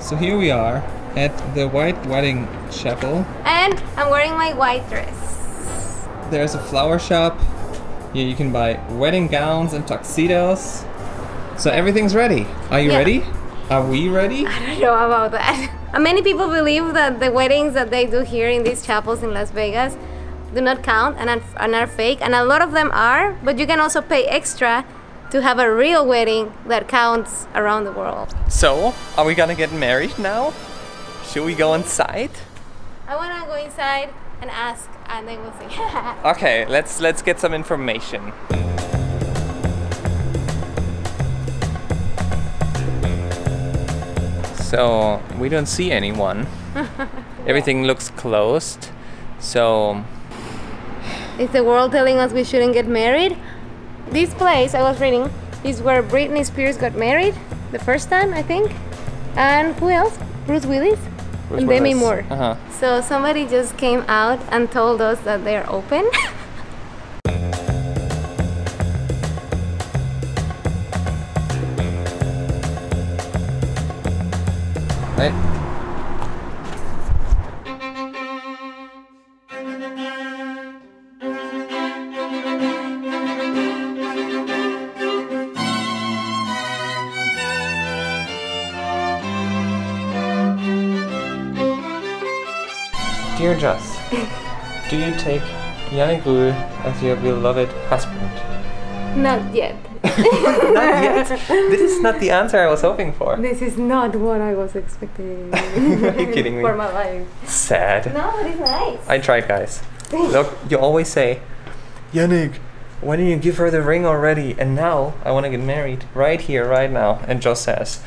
So here we are at the White Wedding Chapel. And I'm wearing my white dress. There's a flower shop. Here you can buy wedding gowns and tuxedos. So everything's ready. Are you ready? Are we ready? I don't know about that. Many people believe that the weddings that they do here in these chapels in Las Vegas do not count and are fake. And a lot of them are, but you can also pay extra to have a real wedding that counts around the world. So, are we gonna get married now? Should we go inside? I wanna go inside and ask, and then we'll see. Okay, let's get some information. So, we don't see anyone. Everything looks closed. So, is the world telling us we shouldn't get married? This place, I was reading, is where Britney Spears got married the first time, I think. And who else? Bruce Willis and Demi Moore. So somebody just came out and told us that they're open. Right. Dear Joss, do you take Yannick Rühl as your beloved husband? Not yet. Not yet? This is not the answer I was hoping for. This is not what I was expecting. Are you kidding me? For my life. Sad. No, but it's nice. I tried, guys. Look, you always say, Yannick, why didn't you give her the ring already? And now I want to get married right here, right now. And Joss says,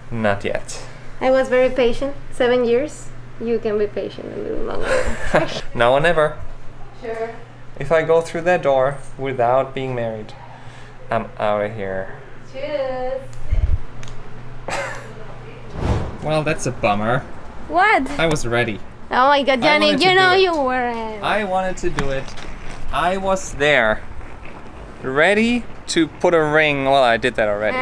not yet. I was very patient. 7 years. You can be patient a little longer. Now or never. Sure. If I go through that door without being married, I'm out of here. Cheers. Well, that's a bummer. What? I was ready. Oh my God, Yannick, you know you weren't. I wanted to do it. I was there. Ready to put a ring. Well, I did that already.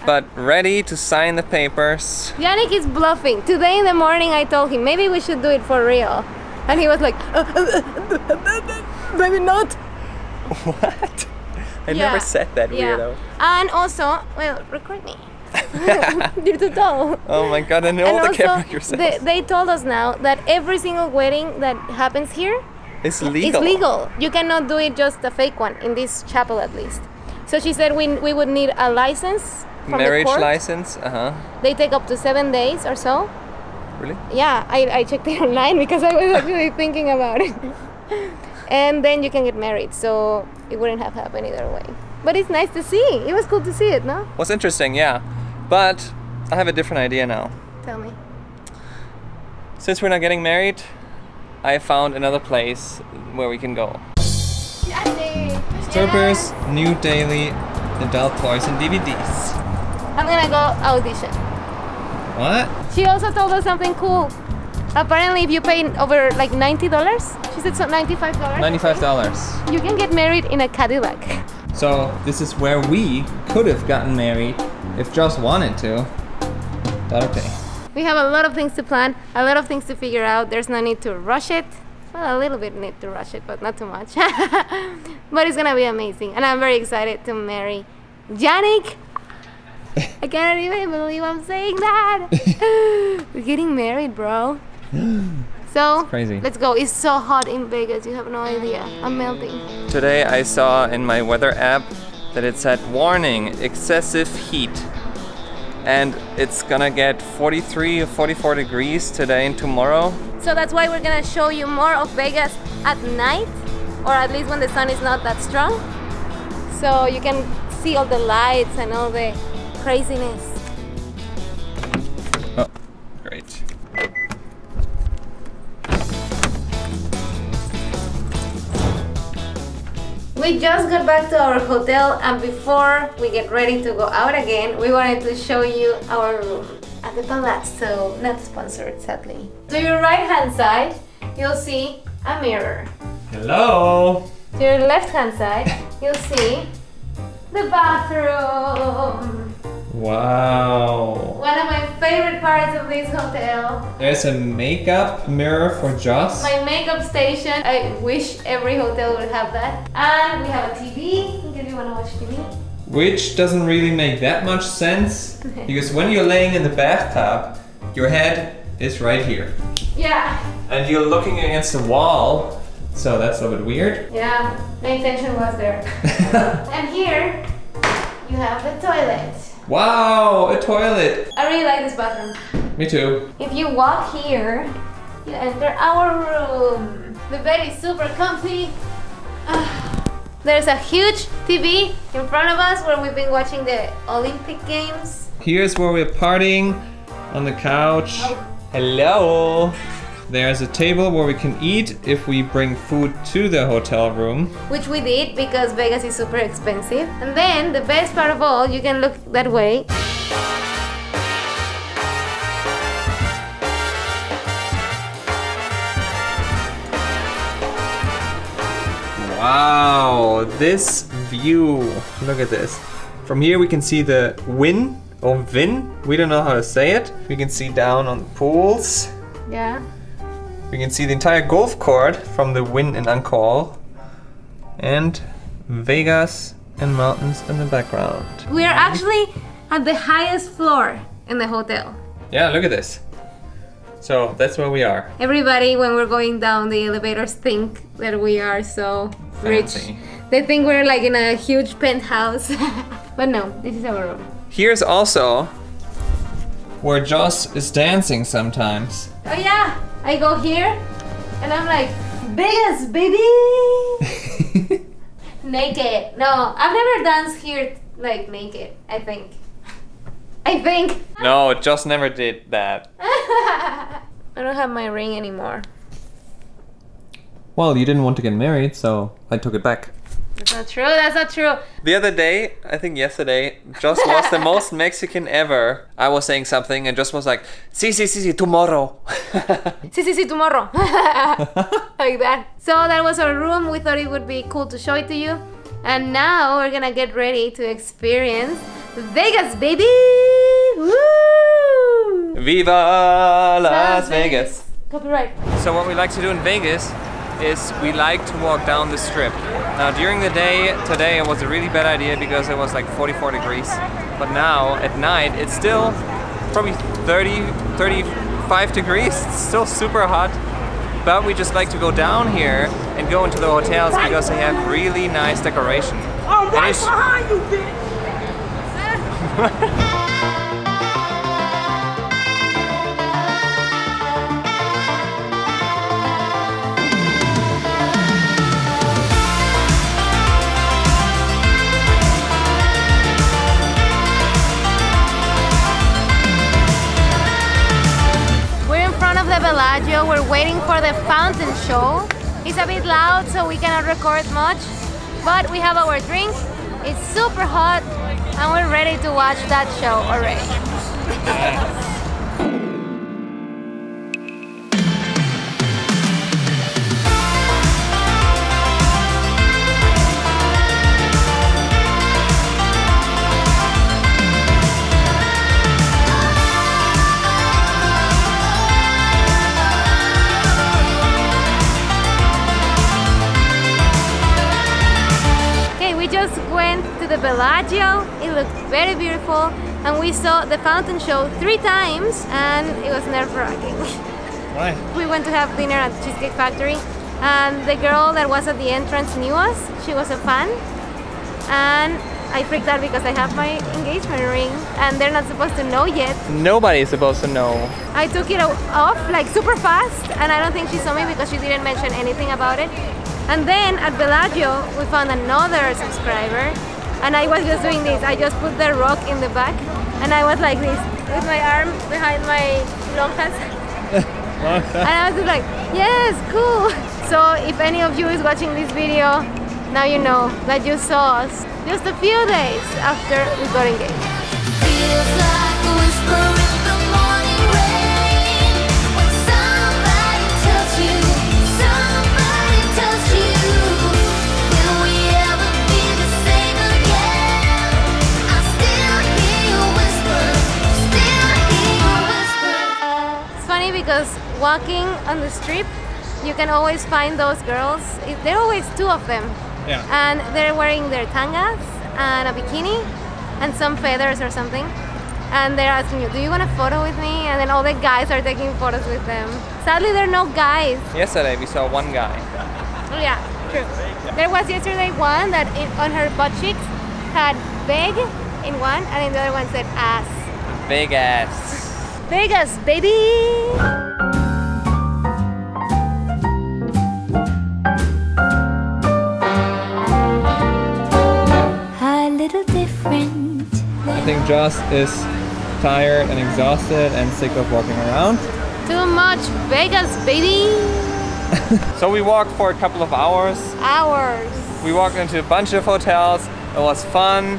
But ready to sign the papers. Yannick is bluffing. Today in the morning I told him maybe we should do it for real. And he was like, maybe not. What? I never said that, weirdo. And also, well, record me. You're too tall. Oh my God, I know all the camera yourself. They told us now that every single wedding that happens here is legal. It's legal. You cannot do it just a fake one, in this chapel at least. So she said we would need a license from marriage the court. License, They take up to 7 days or so. Really? Yeah, I checked it online because I was actually thinking about it. And then you can get married, so it wouldn't have happened either way. But it's nice to see. It was cool to see it, no? Was interesting, yeah. But I have a different idea now. Tell me. Since we're not getting married, I found another place where we can go. Strippers, new daily adult toys and DVDs. I'm gonna go audition. What? She also told us something cool. Apparently if you pay over like $90, she said so $95. $95. You can get married in a Cadillac. So this is where we could have gotten married if Joss wanted to. But okay. We have a lot of things to plan, a lot of things to figure out. There's no need to rush it. Well, a little bit need to rush it, but not too much. But it's gonna be amazing. And I'm very excited to marry Yannick. I can't even believe I'm saying that. We're getting married, bro. So, crazy. Let's go. It's so hot in Vegas, you have no idea. I'm melting. Today I saw in my weather app that it said, warning, excessive heat. And it's gonna get 43 or 44 degrees today and tomorrow. So that's why we're gonna show you more of Vegas at night, or at least when the sun is not that strong. So you can see all the lights and all the craziness. Oh, great. We just got back to our hotel, and before we get ready to go out again, we wanted to show you our room at the Palazzo, not sponsored sadly. To your right hand side, you'll see a mirror. Hello! To your left hand side, you'll see the bathroom. Wow. One of my favorite parts of this hotel. There's a makeup mirror for Joss. My makeup station. I wish every hotel would have that. And we have a TV in case you want to watch TV. Which doesn't really make that much sense because when you're laying in the bathtub, your head is right here. Yeah. And you're looking against the wall, so that's a little bit weird. Yeah, my intention was there. And here, you have the toilet. Wow, a toilet. I really like this bathroom. Me too. If you walk here, you enter our room. The bed is super comfy. There's a huge TV in front of us where we've been watching the Olympic Games. Here's where we're partying on the couch. Hello. There's a table where we can eat if we bring food to the hotel room. Which we did because Vegas is super expensive. And then the best part of all, you can look that way. Wow, this view. Look at this. From here we can see the Wynn or Vin. We don't know how to say it. We can see down on the pools. Yeah. We can see the entire golf court from the Wynn in Angkor. And Vegas and mountains in the background. We are actually at the highest floor in the hotel. Yeah, look at this. So that's where we are. Everybody, when we're going down the elevators, think that we are so Fancy. rich. They think we're like in a huge penthouse. But no, this is our room. Here's also where Joss is dancing sometimes. Oh yeah, I go here and I'm like, Vegas, baby! Naked. No, I've never danced here like naked, I think. No, Joss never did that. I don't have my ring anymore. Well, you didn't want to get married, so I took it back. That's not true, that's not true. The other day, I think yesterday, Joss was the most Mexican ever. I was saying something and Joss was like, sí, tomorrow. Sí, tomorrow. Like that. So that was our room. We thought it would be cool to show it to you. And now we're gonna get ready to experience Vegas, baby! Woo! Viva Las Vegas! Copyright. So what we like to do in Vegas is we like to walk down the strip. Now during the day, today it was a really bad idea because it was like 44 degrees. But now at night it's still probably 35 degrees. It's still super hot. But we just like to go down here and go into the hotels because they have really nice decoration. I'm right behind you, bitch! Bellagio. We're waiting for the fountain show. It's a bit loud, so we cannot record much, but we have our drink. It's super hot, and we're ready to watch that show already. Went to the Bellagio. It looked very beautiful, and we saw the fountain show 3 times, and it was nerve-wracking. Why? We went to have dinner at Cheesecake Factory, and the girl that was at the entrance knew us. She was a fan, and I freaked out because I have my engagement ring, and they're not supposed to know yet. Nobody's supposed to know. I took it off like super fast, and I don't think she saw me because she didn't mention anything about it. And then at Bellagio, we found another subscriber, and I was just doing this. I just put the rock in the back, and I was like this, with my arm behind my lonjas. And I was just like, yes, cool. So if any of you is watching this video, now you know that you saw us just a few days after we got engaged. Feels like a whisper in the morning rain when somebody tells you, somebody tells you, will we ever be the same again? I still hear you whisper. walking on the strip, you can always find those girls. There are always two of them. Yeah. And they're wearing their tangas and a bikini and some feathers or something. And they're asking you, do you want a photo with me? And then all the guys are taking photos with them. Sadly, there are no guys. Yesterday we saw one guy. Oh yeah, true. There was yesterday one that on her butt cheeks had big in one and in the other one said ass. Vegas. Vegas, baby! A little different. I think Joss is tired and exhausted and sick of walking around. Too much Vegas, baby! So we walked for a couple of hours. We walked into a bunch of hotels. It was fun.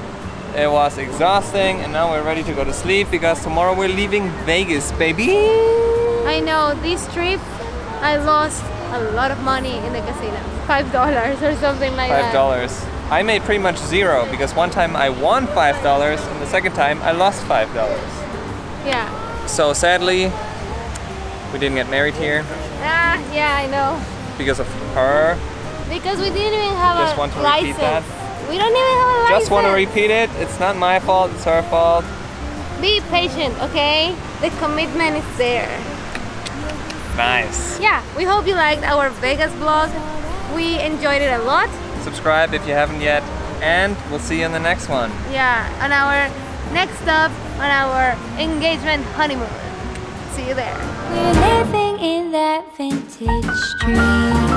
It was exhausting, and now we're ready to go to sleep because tomorrow we're leaving Vegas, baby. I know, this trip I lost a lot of money in the casino. $5 or something like that. $5. I made pretty much zero because one time I won $5 and the second time I lost $5. Yeah. So sadly, we didn't get married here Ah, yeah, I know. because of her. Because we didn't even have Just a want to license. repeat that. We don't even have a license. Just want to repeat it. It's not my fault, it's her fault. Be patient, okay? The commitment is there. Nice. Yeah, we hope you liked our Vegas vlog. We enjoyed it a lot. Subscribe if you haven't yet, and we'll see you in the next one. Yeah, on our next stop on our engagement honeymoon. See you there. We're living in that vintage dream.